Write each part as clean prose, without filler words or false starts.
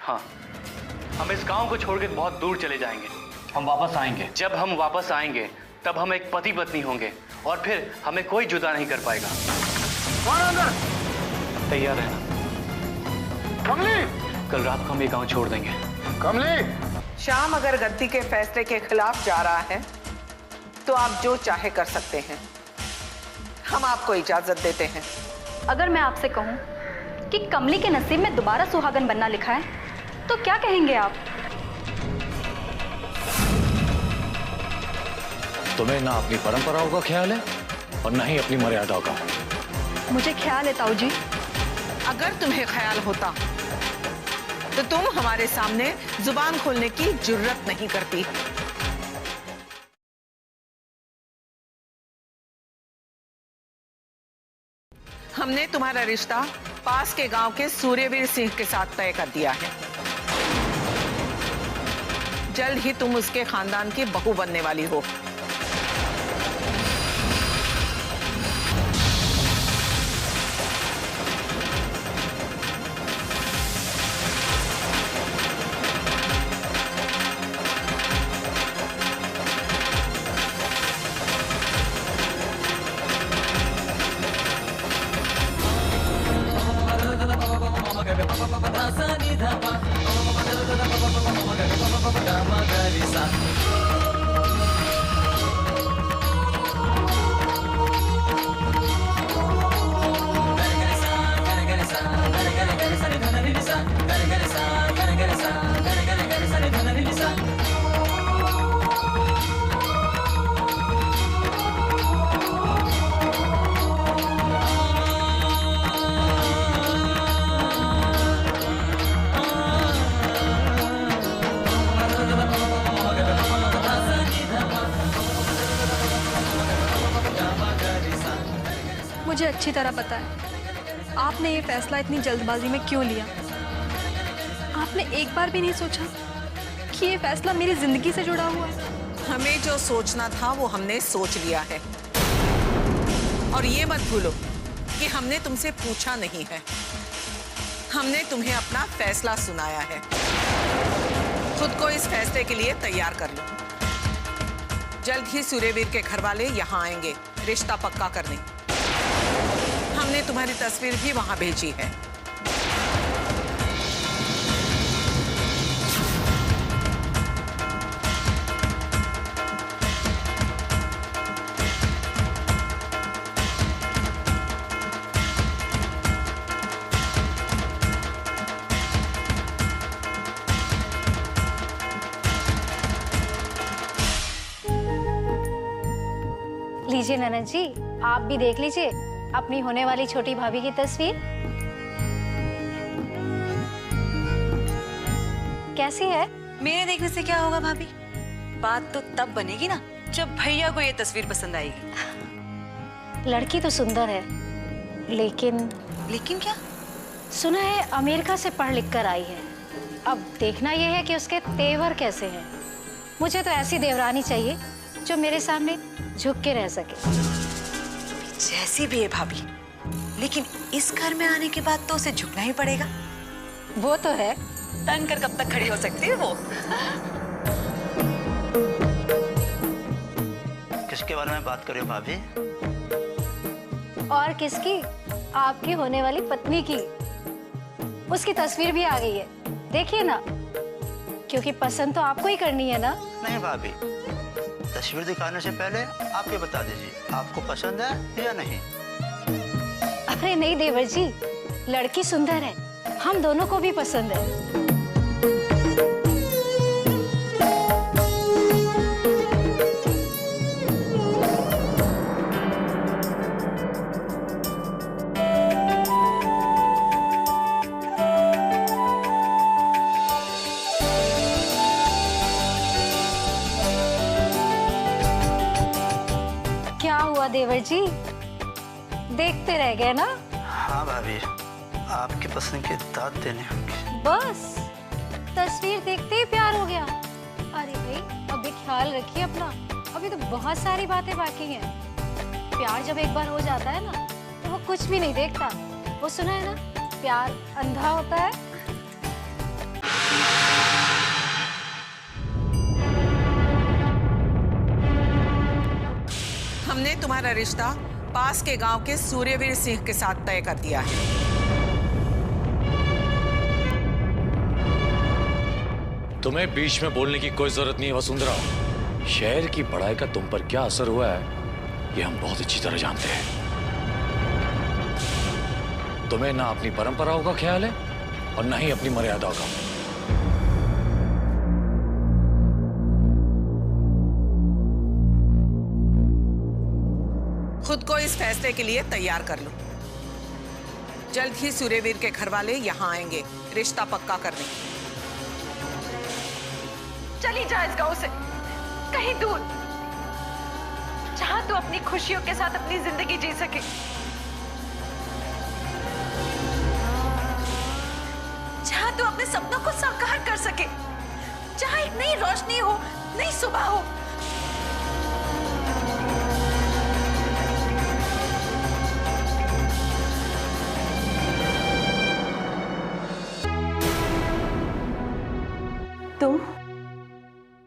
हाँ, हम इस गांव को छोड़ के बहुत दूर चले जाएंगे। हम वापस आएंगे। जब हम वापस आएंगे तब हम एक पति पत्नी होंगे और फिर हमें कोई जुदा नहीं कर पाएगा। कौन अंदर? तैयार रहना। कमली! कल रात को हम ये गांव छोड़ देंगे। कमली! श्याम अगर गद्दी के फैसले के खिलाफ जा रहा है तो आप जो चाहे कर सकते हैं, हम आपको इजाजत देते हैं। अगर मैं आपसे कहूं कि कमली के नसीब में दोबारा सुहागन बनना लिखा है तो क्या कहेंगे आप? तुम्हें ना अपनी परंपराओं का ख्याल है और ना ही अपनी मर्यादाओं का। मुझे ख्याल है ताऊ जी। अगर तुम्हें ख्याल होता तो तुम हमारे सामने जुबान खोलने की जुर्रत नहीं करती। हमने तुम्हारा रिश्ता पास के गांव के सूर्यवीर सिंह के साथ तय कर दिया है। जल्द ही तुम उसके खानदान की बहू बनने वाली हो। मुझे अच्छी तरह पता है आपने ये फैसला इतनी जल्दबाजी में क्यों लिया। आपने एक बार भी नहीं सोचा कि ये फैसला मेरी जिंदगी से जुड़ा हुआ है। हमें जो सोचना था वो हमने सोच लिया है। और ये मत भूलो कि हमने तुमसे पूछा नहीं है, हमने तुम्हें अपना फैसला सुनाया है। खुद को इस फैसले के लिए तैयार कर लो। जल्द ही सूर्यवीर के घर वाले यहाँ आएंगे रिश्ता पक्का करने। हमने तुम्हारी तस्वीर भी वहां भेजी है। लीजिए ननद जी, आप भी देख लीजिए अपनी होने वाली छोटी भाभी की तस्वीर। कैसी है? मेरे देखने से क्या होगा भाभी? बात तो तब बनेगी ना जब भैया को ये तस्वीर पसंद आएगी। लड़की तो सुंदर है, लेकिन क्या? सुना है अमेरिका से पढ़ लिख कर आई है। अब देखना यह है कि उसके तेवर कैसे हैं। मुझे तो ऐसी देवरानी चाहिए जो मेरे सामने झुक के रह सके। जैसी भी है भाभी, लेकिन इस घर में आने के बाद तो उसे झुकना ही पड़ेगा। वो तो है। तंग कर कब तक खड़ी हो सकती है वो? किसके बारे में बात कर रहे हो भाभी? और किसकी? आपकी होने वाली पत्नी की। उसकी तस्वीर भी आ गई है, देखिए ना। क्योंकि पसंद तो आपको ही करनी है ना। नहीं भाभी, तस्वीर दिखाने से पहले आप ये बता दीजिए आपको पसंद है या नहीं। अरे नहीं देवर जी, लड़की सुंदर है, हम दोनों को भी पसंद है। क्या हुआ देवर जी, देखते रह गए ना? हाँ भाभी, आपकी पसंद की दाद देने होंगे। बस तस्वीर देखते ही प्यार हो गया। अरे भाई, अभी ख्याल रखिए अपना, अभी तो बहुत सारी बातें बाकी हैं। प्यार जब एक बार हो जाता है ना तो वो कुछ भी नहीं देखता। वो सुना है ना, प्यार अंधा होता है। हमने तुम्हारा रिश्ता पास के गांव के सूर्यवीर सिंह के साथ तय कर दिया है। तुम्हें बीच में बोलने की कोई जरूरत नहीं है वसुंधरा। शहर की पढ़ाई का तुम पर क्या असर हुआ है ये हम बहुत अच्छी तरह जानते हैं। तुम्हें ना अपनी परंपराओं का ख्याल है और ना ही अपनी मर्यादाओं का। खुद को इस फैसले के लिए तैयार कर लो। जल्द ही सूर्यवीर के घर वाले यहाँ आएंगे रिश्ता पक्का करने। चली जा इस गांव से कहीं दूर, जहां तू अपनी खुशियों के साथ अपनी जिंदगी जी सके। जहां तू अपने सपनों को साकार कर सके, जहां एक नई रोशनी हो, नई सुबह हो।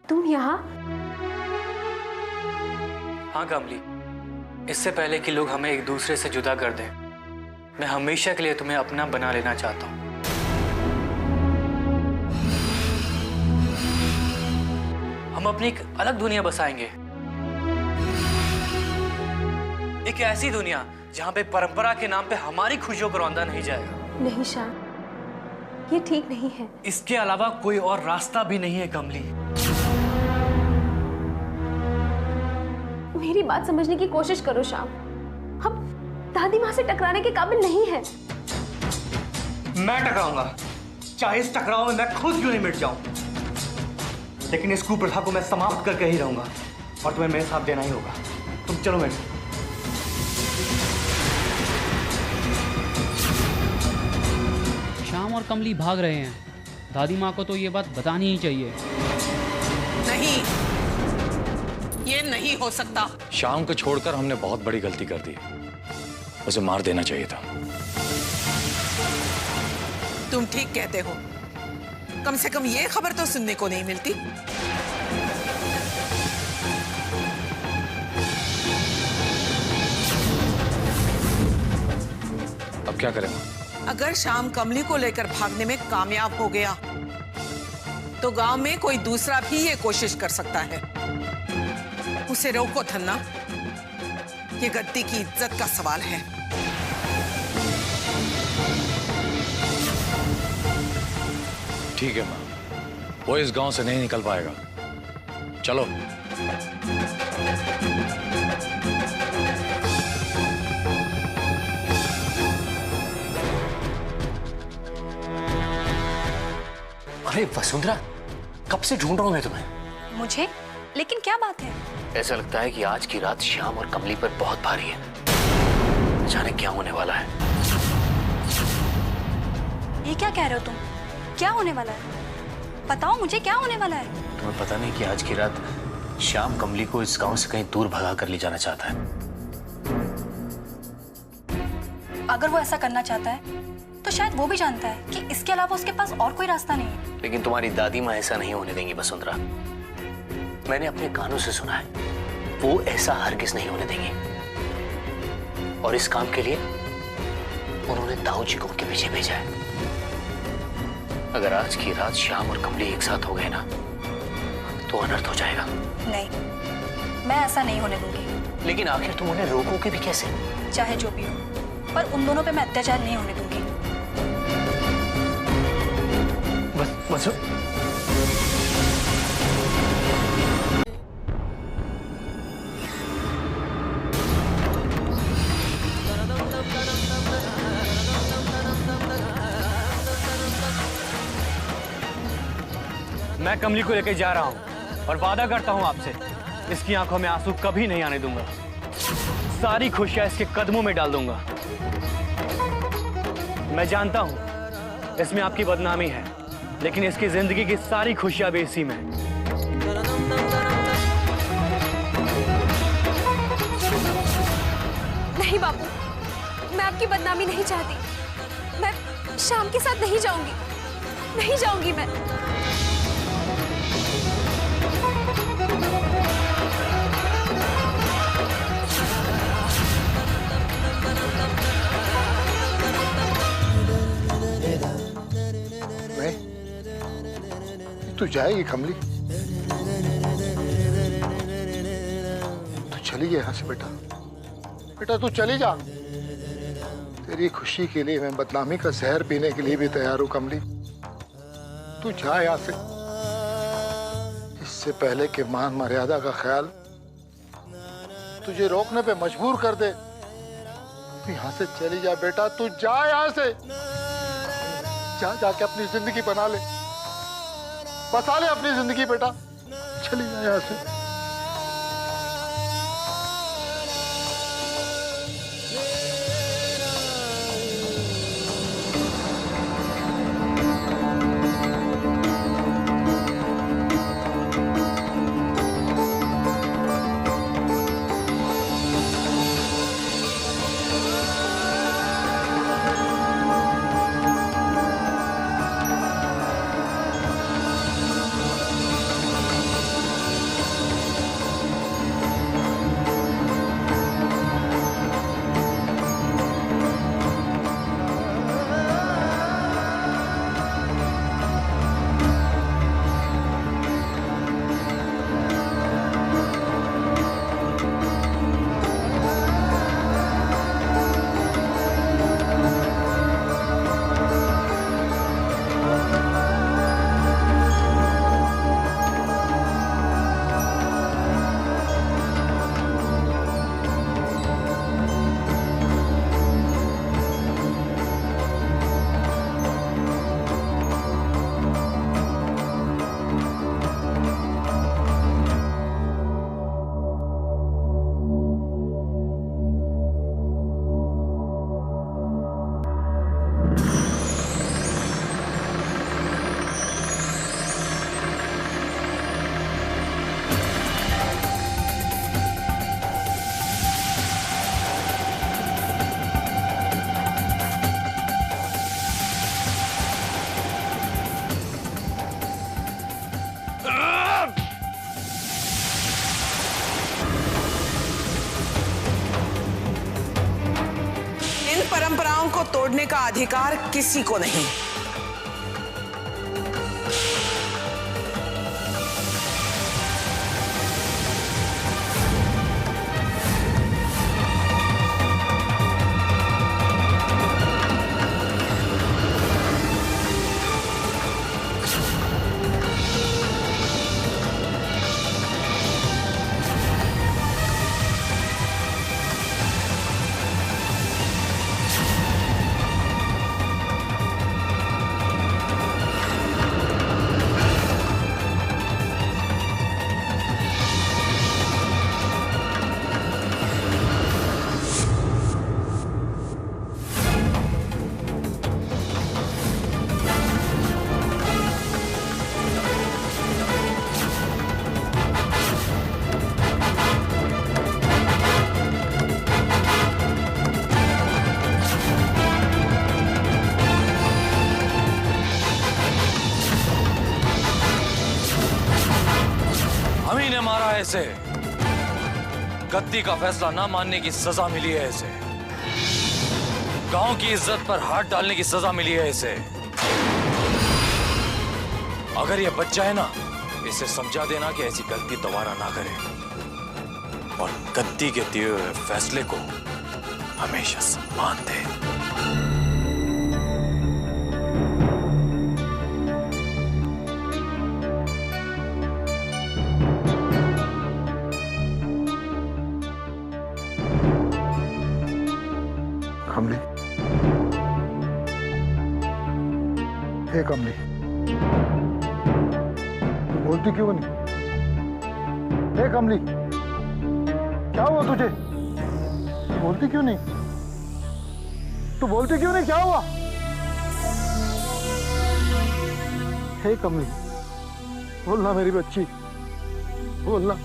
तुम यहाँ? हाँ कमली, इससे पहले कि लोग हमें एक दूसरे से जुदा कर दें, मैं हमेशा के लिए तुम्हें अपना बना लेना चाहता हूँ। हम अपनी एक अलग दुनिया बसाएंगे, एक ऐसी दुनिया जहां पे परंपरा के नाम पे हमारी खुशियों को रौंदा नहीं जाएगा। नहीं श्याम, ये ठीक नहीं है। इसके अलावा कोई और रास्ता भी नहीं है कमली। मेरी बात समझने की कोशिश करो श्याम। हम दादी माँ से टकराने के काबिल नहीं है। मैं टकराऊंगा, चाहे इस टकराव में मैं खुद क्यों नहीं मिट जाऊं, लेकिन इस कुप्रथा को मैं समाप्त करके ही रहूंगा और तुम्हें मेरे साथ देना ही होगा। तुम चलो मेरे। श्याम और कमली भाग रहे हैं। दादी माँ को तो ये बात बतानी ही चाहिए। नहीं, ये नहीं हो सकता। शाम को छोड़कर हमने बहुत बड़ी गलती कर दी, उसे मार देना चाहिए था। तुम ठीक कहते हो, कम से कम ये खबर तो सुनने को नहीं मिलती। अब क्या करें? अगर शाम कमली को लेकर भागने में कामयाब हो गया तो गांव में कोई दूसरा भी ये कोशिश कर सकता है। उसे रोको धन्ना, ये गद्दी की इज्जत का सवाल है। ठीक है माँ, वो इस गांव से नहीं निकल पाएगा। चलो। अरे वसुंधरा, कब से ढूंढ रहा हूं मैं तुम्हें। मुझे? लेकिन क्या बात है? ऐसा लगता है कि आज की रात श्याम और कमली पर बहुत भारी है। जाने क्या होने वाला है। ये क्या कह रहे हो तुम? क्या होने वाला है? बताओ मुझे, क्या होने वाला है? तुम्हें पता नहीं कि आज की रात श्याम कमली को इस गांव से कहीं दूर भगा कर ले जाना चाहता है। अगर वो ऐसा करना चाहता है तो शायद वो भी जानता है कि इसके अलावा उसके पास और कोई रास्ता नहीं है। लेकिन तुम्हारी दादी माँ ऐसा नहीं होने देंगी वसुंधरा। मैंने अपने कानों से सुना है, वो ऐसा हरगिज नहीं होने देंगे। और इस काम के लिए उन्होंने ताऊ जी को उनके पीछे भेजा है। अगर आज की रात श्याम और कमली एक साथ हो गए ना तो अनर्थ हो जाएगा। नहीं, मैं ऐसा नहीं होने दूंगी। लेकिन आखिर तुम उन्हें रोकोगे भी कैसे? चाहे जो भी हो, पर उन दोनों पे मैं अत्याचार नहीं होने दूंगी। बस मैं कमली को लेकर जा रहा हूं और वादा करता हूं आपसे, इसकी आंखों में आंसू कभी नहीं आने दूंगा। सारी खुशियां इसके कदमों में डाल दूंगा। मैं जानता हूं इसमें आपकी बदनामी है, लेकिन इसकी जिंदगी की सारी खुशियां भी इसी में। नहीं बापू, मैं आपकी बदनामी नहीं चाहती। मैं शाम के साथ नहीं जाऊंगी, नहीं जाऊंगी मैं। तू जाएगी कमली? तू चली गई यहाँ से बेटा। बेटा तू चली जा। तेरी खुशी के लिए मैं बदनामी का जहर पीने के लिए भी तैयार हूँ कमली। तू जा यहाँ से। इससे पहले कि मान मर्यादा का ख्याल तुझे रोकने पे मजबूर कर दे, तू यहाँ से चली जा बेटा। तू जा यहाँ से। जा जाके अपनी जिंदगी बना ले, बसा ले अपनी जिंदगी बेटा। चली जा यहाँ से। परंपराओं को तोड़ने का अधिकार किसी को नहीं। मारा है इसे। गद्दी का फैसला ना मानने की सजा मिली है इसे। गांव की इज्जत पर हाथ डालने की सजा मिली है इसे। अगर ये बच्चा है ना, इसे समझा देना कि ऐसी गलती दोबारा ना करे और गद्दी के दिए हुए फैसले को हमेशा सम्मान दे। कमली, हे कमली, बोलती क्यों नहीं? हे कमली, क्या हुआ तुझे? बोलती क्यों नहीं? तू बोलती क्यों नहीं? क्या हुआ? हे कमली, बोलना मेरी बच्ची, बोलना।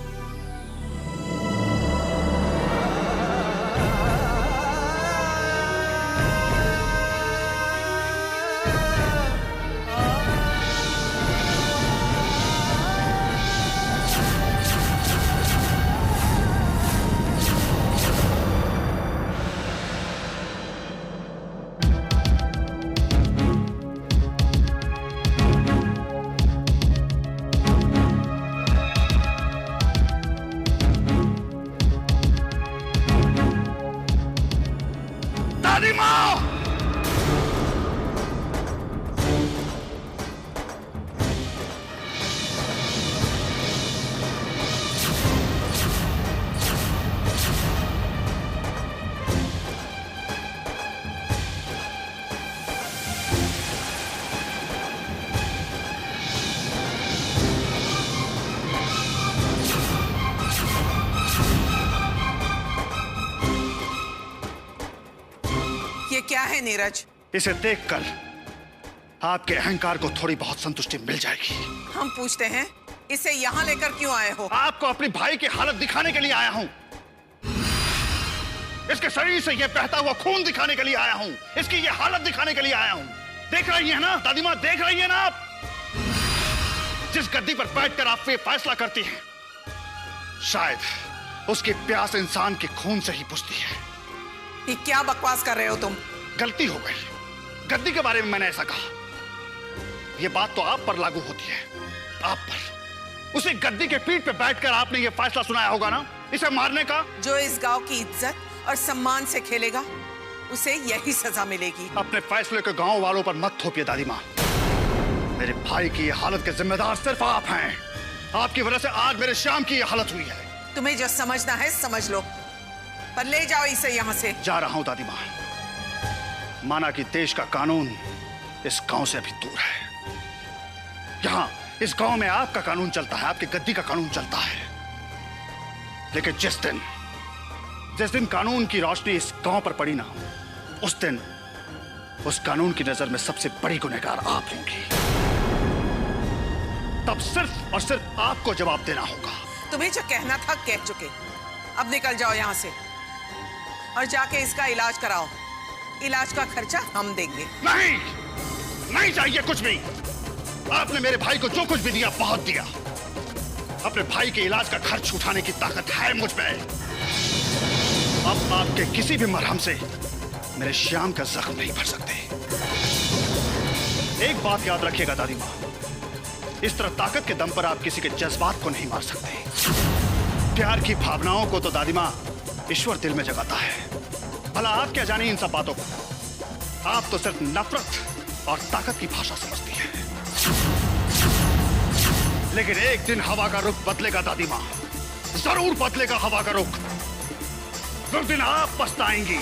है नीरज? इसे देखकर आपके अहंकार को थोड़ी बहुत संतुष्टि मिल जाएगी। हम पूछते हैं, इसे यहाँ लेकर क्यों आए हो? आपको अपनी भाई की हालत दिखाने के लिए आया हूँ। इसके शरीर से यह बहता हुआ खून दिखाने के लिए आया हूँ। इसकी यह हालत दिखाने के लिए आया हूँ। देख रही है ना दादी माँ, देख रही है ना आप? जिस गद्दी पर बैठकर आप ये फैसला करती हैं, शायद उसकी प्यास इंसान के खून से ही बुझती है। ये क्या बकवास कर रहे हो तुम? गलती हो गई। गद्दी के बारे में मैंने ऐसा कहा। यह बात तो आप पर लागू होती है, आप पर। उसी गद्दी के पीठ पे बैठकर आपने यह फैसला सुनाया होगा ना, इसे मारने का। जो इस गांव की इज्जत और सम्मान से खेलेगा, उसे यही सजा मिलेगी। अपने फैसले को गांव वालों पर मत थोपिए दादी माँ। मेरे भाई की यह हालत के जिम्मेदार सिर्फ आप हैं। आपकी वजह से आज मेरे श्याम की यह हालत हुई है। तुम्हें जो समझना है समझ लो, पर ले जाओ इसे यहाँ से। जा रहा हूं दादी माँ। माना कि देश का कानून इस गांव से अभी दूर है। यहां इस गांव में आपका कानून चलता है, आपकी गद्दी का कानून चलता है। लेकिन जिस दिन कानून की रोशनी इस गांव पर पड़ी ना, उस दिन उस कानून की नजर में सबसे बड़ी गुनहगार आप होंगी। तब सिर्फ और सिर्फ आपको जवाब देना होगा। तुम्हें जो कहना था कह चुके, अब निकल जाओ यहाँ से और जाके इसका इलाज कराओ। इलाज का खर्चा हम देंगे। नहीं, नहीं चाहिए कुछ भी। आपने मेरे भाई को जो कुछ भी दिया बहुत दिया। अपने भाई के इलाज का खर्च उठाने की ताकत है मुझ में। अब आपके किसी भी मरहम से मेरे श्याम का जख्म नहीं भर सकते। एक बात याद रखिएगा दादी माँ, इस तरह ताकत के दम पर आप किसी के जज्बात को नहीं मार सकते। प्यार की भावनाओं को तो दादी माँ ईश्वर दिल में जगाता है। भला आप क्या जाने इन सब बातों को? आप तो सिर्फ नफरत और ताकत की भाषा समझती हैं। लेकिन एक दिन हवा का रुख बदलेगा दादी माँ, जरूर बदलेगा हवा का रुख। उस दिन आप पछताएंगी।